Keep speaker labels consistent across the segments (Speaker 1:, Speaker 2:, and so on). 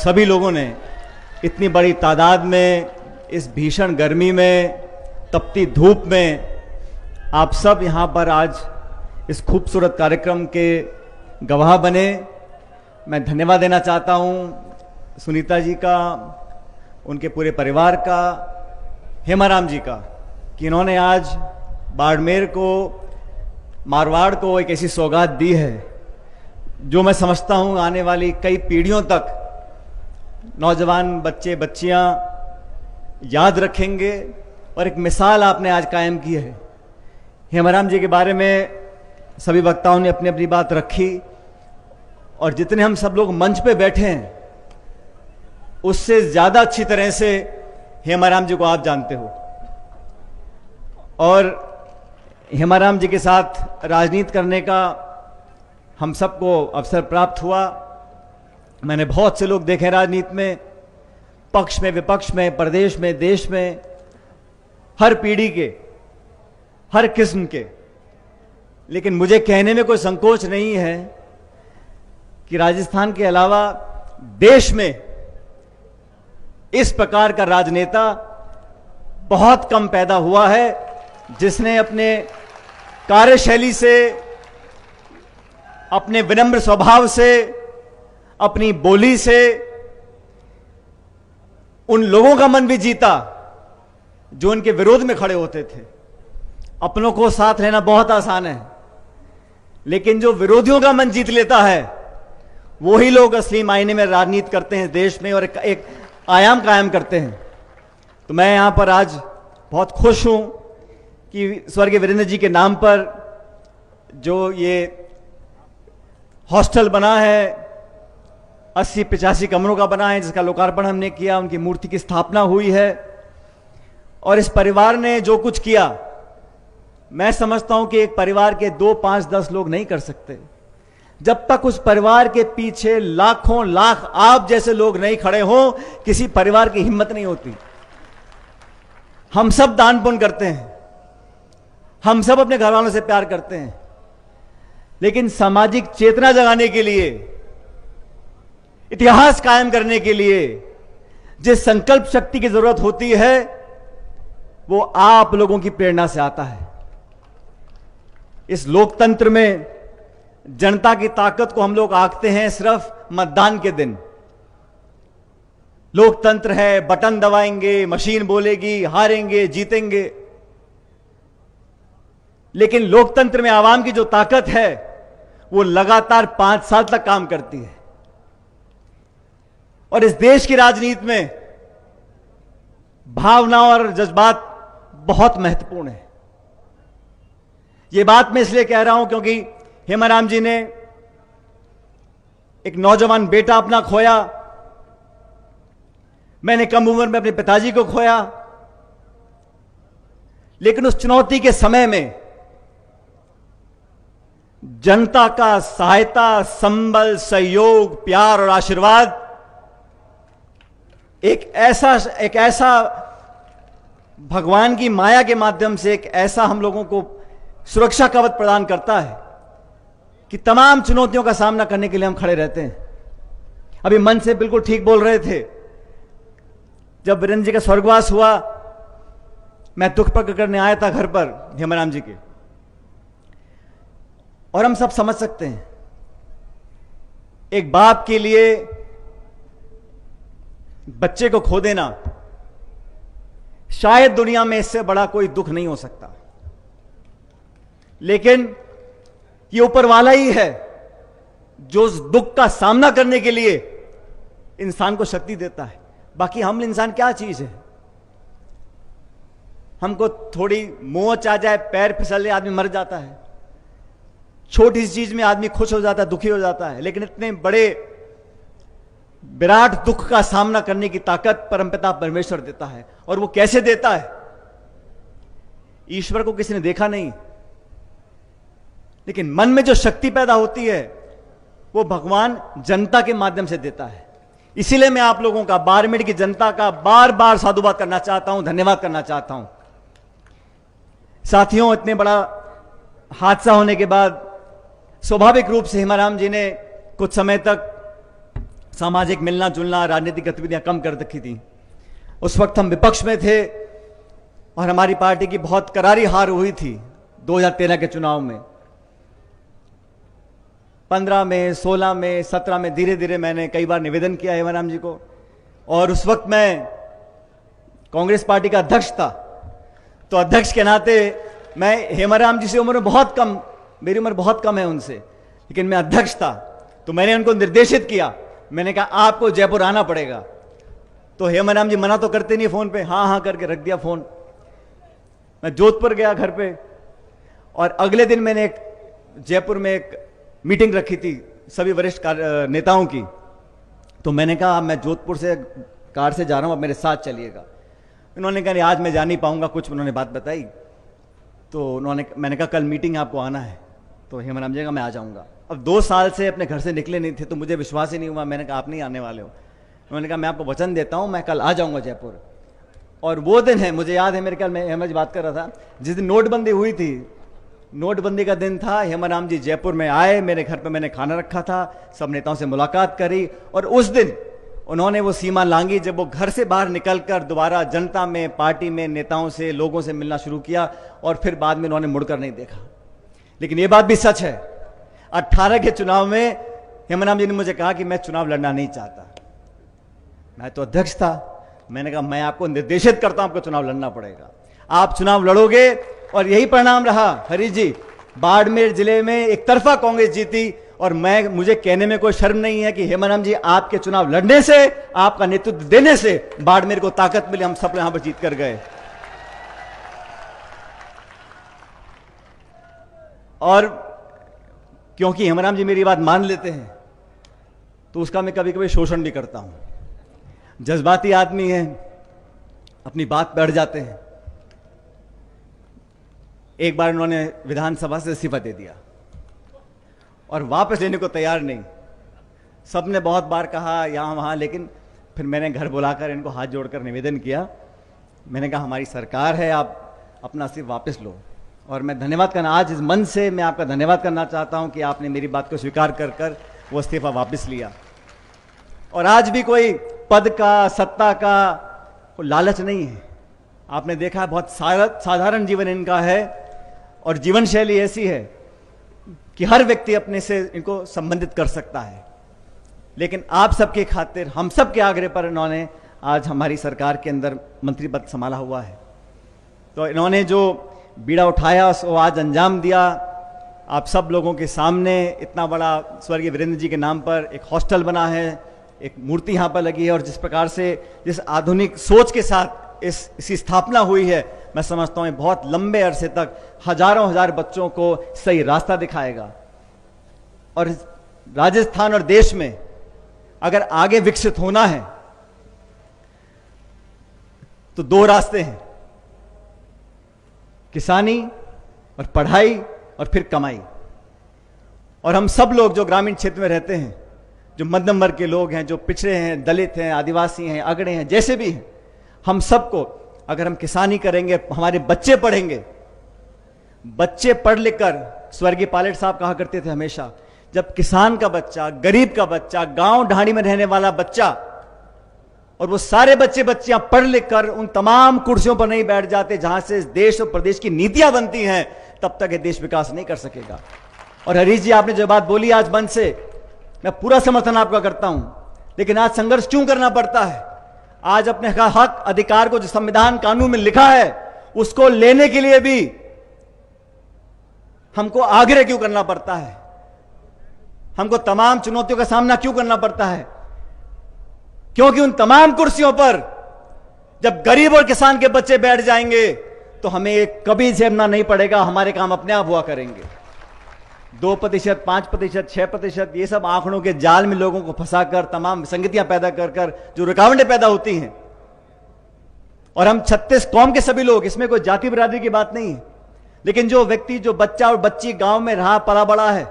Speaker 1: सभी लोगों ने इतनी बड़ी तादाद में इस भीषण गर्मी में, तपती धूप में आप सब यहाँ पर आज इस खूबसूरत कार्यक्रम के गवाह बने। मैं धन्यवाद देना चाहता हूँ सुनीता जी का, उनके पूरे परिवार का, हेमाराम जी का, कि इन्होंने आज बाड़मेर को, मारवाड़ को एक ऐसी सौगात दी है जो मैं समझता हूँ आने वाली कई पीढ़ियों तक नौजवान बच्चे बच्चियां याद रखेंगे। और एक मिसाल आपने आज कायम की है। हेमाराम जी के बारे में सभी वक्ताओं ने अपनी अपनी बात रखी, और जितने हम सब लोग मंच पे बैठे हैं उससे ज्यादा अच्छी तरह से हेमाराम जी को आप जानते हो। और हेमाराम जी के साथ राजनीति करने का हम सबको अवसर प्राप्त हुआ। मैंने बहुत से लोग देखे राजनीति में, पक्ष में, विपक्ष में, प्रदेश में, देश में, हर पीढ़ी के, हर किस्म के। लेकिन मुझे कहने में कोई संकोच नहीं है कि राजस्थान के अलावा देश में इस प्रकार का राजनेता बहुत कम पैदा हुआ है जिसने अपने कार्यशैली से, अपने विनम्र स्वभाव से, अपनी बोली से उन लोगों का मन भी जीता जो उनके विरोध में खड़े होते थे। अपनों को साथ लेना बहुत आसान है, लेकिन जो विरोधियों का मन जीत लेता है वही लोग असली मायने में राजनीति करते हैं देश में, और एक आयाम कायम करते हैं। तो मैं यहां पर आज बहुत खुश हूं कि स्वर्गीय वीरेंद्र जी के नाम पर जो ये हॉस्टल बना है, 80-85 कमरों का बना है, जिसका लोकार्पण हमने किया, उनकी मूर्ति की स्थापना हुई है। और इस परिवार ने जो कुछ किया, मैं समझता हूं कि एक परिवार के 2, 5, 10 लोग नहीं कर सकते। जब तक उस परिवार के पीछे लाखों लाख आप जैसे लोग नहीं खड़े हों, किसी परिवार की हिम्मत नहीं होती। हम सब दान पुण्य करते हैं, हम सब अपने घर वालों से प्यार करते हैं, लेकिन सामाजिक चेतना जगाने के लिए, इतिहास कायम करने के लिए जिस संकल्प शक्ति की जरूरत होती है वो आप लोगों की प्रेरणा से आता है। इस लोकतंत्र में जनता की ताकत को हम लोग आंकते हैं सिर्फ मतदान के दिन। लोकतंत्र है, बटन दबाएंगे, मशीन बोलेगी, हारेंगे, जीतेंगे। लेकिन लोकतंत्र में आवाम की जो ताकत है वो लगातार 5 साल तक काम करती है। और इस देश की राजनीति में भावना और जज्बात बहुत महत्वपूर्ण है। यह बात मैं इसलिए कह रहा हूं क्योंकि हेमाराम जी ने एक नौजवान बेटा अपना खोया, मैंने कम उम्र में अपने पिताजी को खोया। लेकिन उस चुनौती के समय में जनता का सहायता, संबल, सहयोग, प्यार और आशीर्वाद एक ऐसा भगवान की माया के माध्यम से एक ऐसा हम लोगों को सुरक्षा कवच प्रदान करता है कि तमाम चुनौतियों का सामना करने के लिए हम खड़े रहते हैं। अभी मन से बिल्कुल ठीक बोल रहे थे। जब वीरेंद्र जी का स्वर्गवास हुआ, मैं दुख प्रकट करने आया था घर पर हेमाराम जी के, और हम सब समझ सकते हैं एक बाप के लिए बच्चे को खो देना शायद दुनिया में इससे बड़ा कोई दुख नहीं हो सकता। लेकिन ये ऊपर वाला ही है जो उस दुख का सामना करने के लिए इंसान को शक्ति देता है। बाकी हम इंसान क्या चीज है? हमको थोड़ी मोच आ जाए, पैर फिसल जाए, आदमी मर जाता है। छोटी सी चीज में आदमी खुश हो जाता है, दुखी हो जाता है। लेकिन इतने बड़े विराट दुख का सामना करने की ताकत परमपिता परमेश्वर देता है। और वो कैसे देता है? ईश्वर को किसी ने देखा नहीं, लेकिन मन में जो शक्ति पैदा होती है वो भगवान जनता के माध्यम से देता है। इसीलिए मैं आप लोगों का, बाड़मेर की जनता का बार बार साधुवाद करना चाहता हूं, धन्यवाद करना चाहता हूं। साथियों, इतने बड़ा हादसा होने के बाद स्वाभाविक रूप से हेमाराम जी ने कुछ समय तक सामाजिक मिलना जुलना, राजनीतिक गतिविधियां कम कर रखी थी। उस वक्त हम विपक्ष में थे और हमारी पार्टी की बहुत करारी हार हुई थी 2013 के चुनाव में। 15 में, 16 में, 17 में धीरे धीरे मैंने कई बार निवेदन किया हेमाराम जी को, और उस वक्त मैं कांग्रेस पार्टी का अध्यक्ष था। तो अध्यक्ष के नाते मैं हेमाराम जी से उम्र में बहुत कम, मेरी उम्र बहुत कम है उनसे, लेकिन मैं अध्यक्ष था। तो मैंने उनको निर्देशित किया, मैंने कहा आपको जयपुर आना पड़ेगा। तो हेमाराम जी मना तो करते नहीं फोन पे, हाँ हाँ करके रख दिया फोन। मैं जोधपुर गया घर पे, और अगले दिन मैंने एक जयपुर में एक मीटिंग रखी थी सभी वरिष्ठ नेताओं की। तो मैंने कहा मैं जोधपुर से कार से जा रहा हूं, अब मेरे साथ चलिएगा। उन्होंने कहा आज मैं जा नहीं पाऊंगा, कुछ उन्होंने बात बताई। तो मैंने कहा कल मीटिंग आपको आना है। तो हेमाराम जी का मैं आ जाऊंगा। अब 2 साल से अपने घर से निकले नहीं थे, तो मुझे विश्वास ही नहीं हुआ। मैंने कहा आप नहीं आने वाले हो। उन्होंने कहा मैं आपको वचन देता हूं, मैं कल आ जाऊंगा जयपुर। और वो दिन है, मुझे याद है, मेरे ख्याल में हेमा जी बात कर रहा था, जिस दिन नोटबंदी हुई थी, नोटबंदी का दिन था। हेमाराम जी जयपुर में आए, मेरे घर पे मैंने खाना रखा था, सब नेताओं से मुलाकात करी, और उस दिन उन्होंने वो सीमा लांघी जब वो घर से बाहर निकलकर दोबारा जनता में, पार्टी में, नेताओं से, लोगों से मिलना शुरू किया, और फिर बाद में उन्होंने मुड़कर नहीं देखा। लेकिन ये बात भी सच है, 18 के चुनाव में हेमाराम जी ने मुझे कहा कि मैं चुनाव लड़ना नहीं चाहता। मैं तो अध्यक्ष था, मैंने कहा मैं आपको निर्देशित करता हूं, आपको चुनाव लड़ना पड़ेगा, आप चुनाव लड़ोगे। और यही परिणाम रहा हरीश जी। बाड़मेर जिले में एक तरफा कांग्रेस जीती, और मुझे कहने में कोई शर्म नहीं है कि हेमाराम जी आपके चुनाव लड़ने से, आपका नेतृत्व देने से बाड़मेर को ताकत मिली, हम सब यहां पर जीत कर गए। और क्योंकि हेमाराम जी मेरी बात मान लेते हैं, तो उसका मैं कभी कभी शोषण भी करता हूं। जज्बाती आदमी है, अपनी बात पे अड़ जाते हैं। एक बार उन्होंने विधानसभा से इस्तीफा दे दिया और वापस लेने को तैयार नहीं। सबने बहुत बार कहा यहां वहां, लेकिन फिर मैंने घर बुलाकर इनको हाथ जोड़कर निवेदन किया। मैंने कहा हमारी सरकार है, आप अपना इस्तीफा वापस लो। और मैं धन्यवाद करना, आज इस मन से मैं आपका धन्यवाद करना चाहता हूं कि आपने मेरी बात को स्वीकार कर कर वो इस्तीफा वापस लिया। और आज भी कोई पद का, सत्ता का कोई लालच नहीं है। आपने देखा बहुत साधारण जीवन इनका है, और जीवन शैली ऐसी है कि हर व्यक्ति अपने से इनको संबंधित कर सकता है। लेकिन आप सबके खातिर, हम सब के आग्रह पर इन्होंने आज हमारी सरकार के अंदर मंत्री पद संभाला हुआ है। तो इन्होंने जो बीड़ा उठाया उसको आज अंजाम दिया। आप सब लोगों के सामने इतना बड़ा स्वर्गीय वीरेंद्र जी के नाम पर एक हॉस्टल बना है, एक मूर्ति यहां पर लगी है, और जिस प्रकार से, जिस आधुनिक सोच के साथ इसकी स्थापना हुई है, मैं समझता हूं बहुत लंबे अरसे तक हजारों हजार बच्चों को सही रास्ता दिखाएगा। और राजस्थान और देश में अगर आगे विकसित होना है तो 2 रास्ते हैं, किसानी और पढ़ाई, और फिर कमाई। और हम सब लोग जो ग्रामीण क्षेत्र में रहते हैं, जो मध्यम वर्ग के लोग हैं, जो पिछड़े हैं, दलित हैं, आदिवासी हैं, अगड़े हैं, जैसे भी हैं, हम सबको अगर हम किसानी करेंगे, हमारे बच्चे पढ़ेंगे, बच्चे पढ़ लिख कर, स्वर्गीय पायलट साहब कहा करते थे हमेशा, जब किसान का बच्चा, गरीब का बच्चा, गांव ढाणी में रहने वाला बच्चा, और वो सारे बच्चे बच्चियां पढ़ लिख कर उन तमाम कुर्सियों पर नहीं बैठ जाते जहां से देश और प्रदेश की नीतियां बनती हैं, तब तक ये देश विकास नहीं कर सकेगा। और हरीश जी आपने जो बात बोली आज मन से, मैं पूरा समर्थन आपका करता हूं। लेकिन आज संघर्ष क्यों करना पड़ता है? आज अपने हक अधिकार को जो संविधान कानून में लिखा है उसको लेने के लिए भी हमको आग्रह क्यों करना पड़ता है? हमको तमाम चुनौतियों का सामना क्यों करना पड़ता है? क्योंकि उन तमाम कुर्सियों पर जब गरीब और किसान के बच्चे बैठ जाएंगे तो हमें कभी झेलना नहीं पड़ेगा, हमारे काम अपने आप हुआ करेंगे। 2%, 5%, 6%, ये सब आंकड़ों के जाल में लोगों को फंसाकर तमाम विसंगतियां पैदा कर कर जो रुकावटें पैदा होती हैं। और हम 36 कौम के सभी लोग, इसमें कोई जाति बिरादरी की बात नहीं है, लेकिन जो व्यक्ति, जो बच्चा और बच्ची गांव में रहा पला बड़ा है,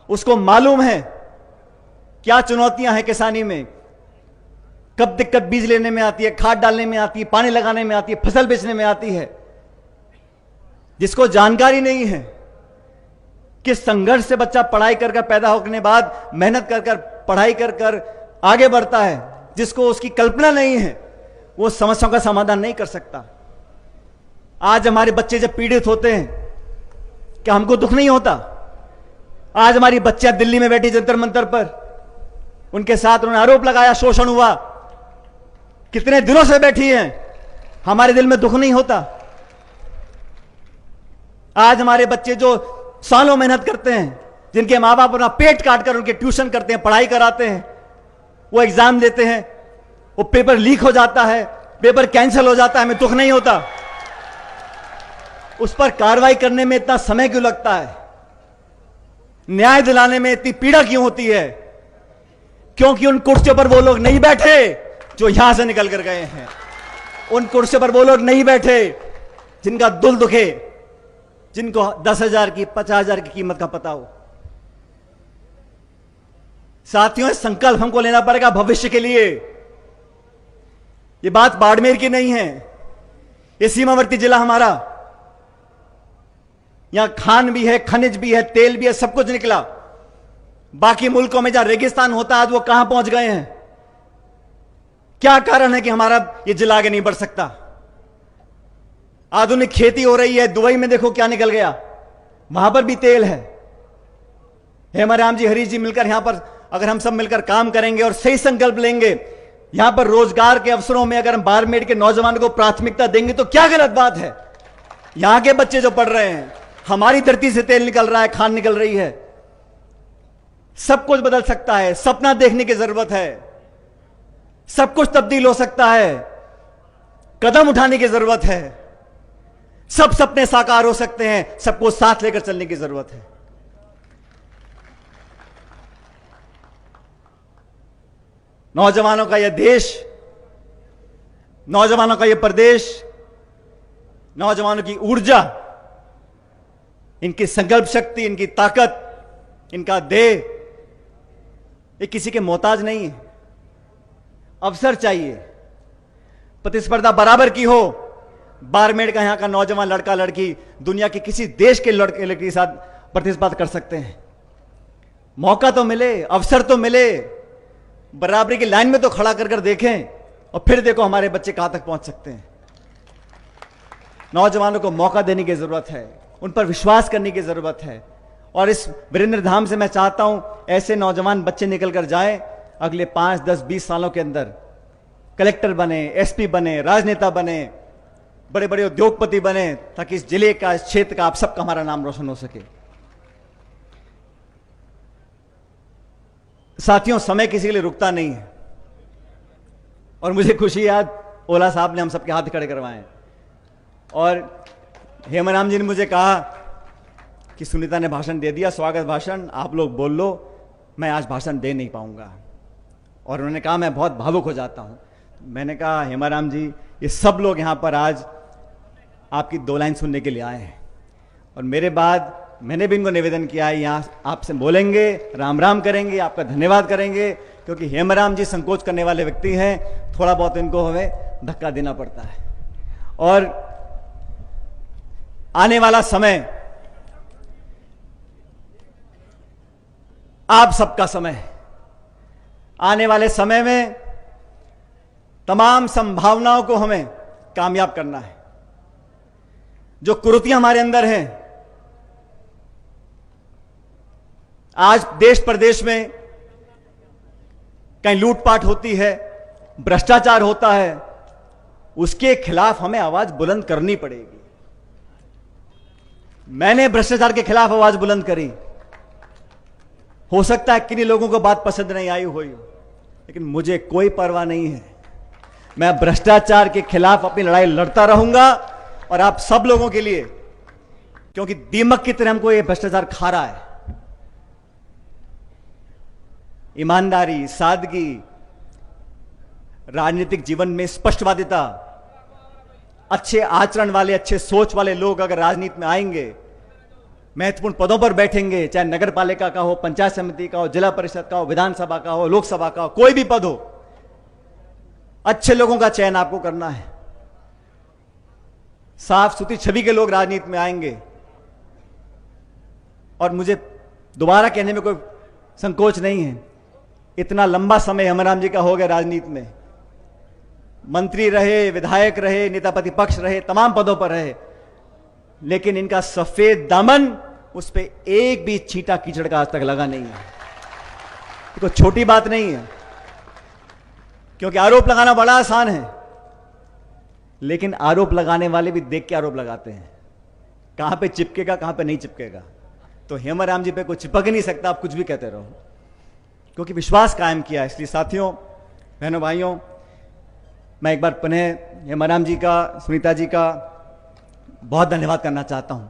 Speaker 1: उसको मालूम है क्या चुनौतियां हैं किसानी में, कब दिक्कत बीज लेने में आती है, खाद डालने में आती है, पानी लगाने में आती है, फसल बेचने में आती है। जिसको जानकारी नहीं है किस संघर्ष से बच्चा पढ़ाई कर पैदा होने के बाद मेहनत कर पढ़ाई कर आगे बढ़ता है, जिसको उसकी कल्पना नहीं है, वो समस्याओं का समाधान नहीं कर सकता। आज हमारे बच्चे जब पीड़ित होते हैं, क्या हमको दुख नहीं होता? आज हमारी बच्चियां दिल्ली में बैठी जंतर मंतर पर, उनके साथ उन्होंने आरोप लगाया, शोषण हुआ, कितने दिनों से बैठी हैं, हमारे दिल में दुख नहीं होता? आज हमारे बच्चे जो सालों मेहनत करते हैं, जिनके मां बाप अपना पेट काटकर उनके ट्यूशन करते हैं, पढ़ाई कराते हैं, वो एग्जाम देते हैं, वो पेपर लीक हो जाता है, पेपर कैंसिल हो जाता है, हमें दुख नहीं होता? उस पर कार्रवाई करने में इतना समय क्यों लगता है? न्याय दिलाने में इतनी पीड़ा क्यों होती है? क्योंकि उन कुर्सियों पर वो लोग नहीं बैठे जो यहां से निकल कर गए हैं। उन कुर्सियों पर वो लोग नहीं बैठे जिनका दिल दुखे, जिनको 10,000 की 50,000 की कीमत का पता हो। साथियों, संकल्प हमको लेना पड़ेगा भविष्य के लिए। ये बात बाड़मेर की नहीं है, ये सीमावर्ती जिला हमारा, यहां खान भी है, खनिज भी है, तेल भी है, सब कुछ निकला। बाकी मुल्कों में जहां रेगिस्तान होता है, आज वो कहां पहुंच गए हैं? क्या कारण है कि हमारा ये जिला आगे नहीं बढ़ सकता? आधुनिक खेती हो रही है, दुबई में देखो क्या निकल गया, वहां पर भी तेल है। हेमाराम जी, हरीश जी मिलकर यहां पर अगर हम सब मिलकर काम करेंगे और सही संकल्प लेंगे, यहां पर रोजगार के अवसरों में अगर हम बाड़मेर के नौजवानों को प्राथमिकता देंगे तो क्या गलत बात है? यहां के बच्चे जो पढ़ रहे हैं, हमारी धरती से तेल निकल रहा है, खान निकल रही है। सब कुछ बदल सकता है, सपना देखने की जरूरत है, सब कुछ तब्दील हो सकता है, कदम उठाने की जरूरत है, सब सपने साकार हो सकते हैं, सबको साथ लेकर चलने की जरूरत है। नौजवानों का यह देश, नौजवानों का यह प्रदेश, नौजवानों की ऊर्जा, इनकी संकल्प शक्ति, इनकी ताकत, इनका देह, ये किसी के मोहताज नहीं है। अवसर चाहिए, प्रतिस्पर्धा बराबर की हो। बाड़मेर का यहां का नौजवान लड़का लड़की दुनिया के किसी देश के लड़के लड़की के साथ प्रतिस्पर्धा कर सकते हैं। मौका तो मिले, अवसर तो मिले, बराबरी की लाइन में तो खड़ा कर देखें, और फिर देखो हमारे बच्चे कहां तक पहुंच सकते हैं। नौजवानों को मौका देने की जरूरत है, उन पर विश्वास करने की जरूरत है। और इस वीरेंद्र धाम से मैं चाहता हूं ऐसे नौजवान बच्चे निकल कर जाएं, अगले 5, 10, 20 सालों के अंदर कलेक्टर बने, एसपी बने, राजनेता बने, बड़े बड़े उद्योगपति बने, ताकि इस जिले का, इस क्षेत्र का, आप सबका हमारा नाम रोशन हो सके। साथियों, समय किसी के लिए रुकता नहीं है, और मुझे खुशी है आज ओला साहब ने हम सबके हाथ खड़े करवाए, और हेमाराम जी ने मुझे कहा कि सुनीता ने भाषण दे दिया, स्वागत भाषण, आप लोग बोल लो, मैं आज भाषण दे नहीं पाऊंगा। और उन्होंने कहा मैं बहुत भावुक हो जाता हूं। मैंने कहा हेमाराम जी, ये सब लोग यहां पर आज आपकी 2 लाइन सुनने के लिए आए हैं, और मेरे बाद मैंने भी इनको निवेदन किया है, यहां आपसे बोलेंगे, राम राम करेंगे, आपका धन्यवाद करेंगे, क्योंकि हेमाराम जी संकोच करने वाले व्यक्ति हैं, थोड़ा बहुत इनको हमें धक्का देना पड़ता है। और आने वाला समय आप सबका समय है। आने वाले समय में तमाम संभावनाओं को हमें कामयाब करना है। जो कुरीतियां हमारे अंदर हैं, आज देश प्रदेश में कहीं लूटपाट होती है, भ्रष्टाचार होता है, उसके खिलाफ हमें आवाज बुलंद करनी पड़ेगी। मैंने भ्रष्टाचार के खिलाफ आवाज बुलंद करी। हो सकता है किन्हीं लोगों को बात पसंद नहीं आई हुई, लेकिन मुझे कोई परवाह नहीं है। मैं भ्रष्टाचार के खिलाफ अपनी लड़ाई लड़ता रहूंगा, और आप सब लोगों के लिए, क्योंकि दीमक की तरह हमको यह भ्रष्टाचार खा रहा है। ईमानदारी, सादगी, राजनीतिक जीवन में स्पष्टवादिता, अच्छे आचरण वाले, अच्छे सोच वाले लोग अगर राजनीति में आएंगे, महत्वपूर्ण पदों पर बैठेंगे, चाहे नगर पालिका का हो, पंचायत समिति का हो, जिला परिषद का हो, विधानसभा का हो, लोकसभा का हो, कोई भी पद हो, अच्छे लोगों का चयन आपको करना है। साफ सुथरी छवि के लोग राजनीति में आएंगे। और मुझे दोबारा कहने में कोई संकोच नहीं है, इतना लंबा समय हेमराम जी का हो गया राजनीति में, मंत्री रहे, विधायक रहे, नेता प्रतिपक्ष रहे, तमाम पदों पर रहे, लेकिन इनका सफेद दामन, उस पर एक भी छींटा कीचड़ का आज तक लगा नहीं है। ये कोई छोटी बात नहीं है, क्योंकि आरोप लगाना बड़ा आसान है, लेकिन आरोप लगाने वाले भी देख के आरोप लगाते हैं, कहां पे चिपकेगा कहां पे नहीं चिपकेगा। तो हेमराम जी पे कोई चिपक ही नहीं सकता, आप कुछ भी कहते रहो, क्योंकि विश्वास कायम किया। इसलिए साथियों, बहनों, भाइयों, मैं एक बार पुनः हेमराम जी का, सुनीता जी का बहुत धन्यवाद करना चाहता हूं।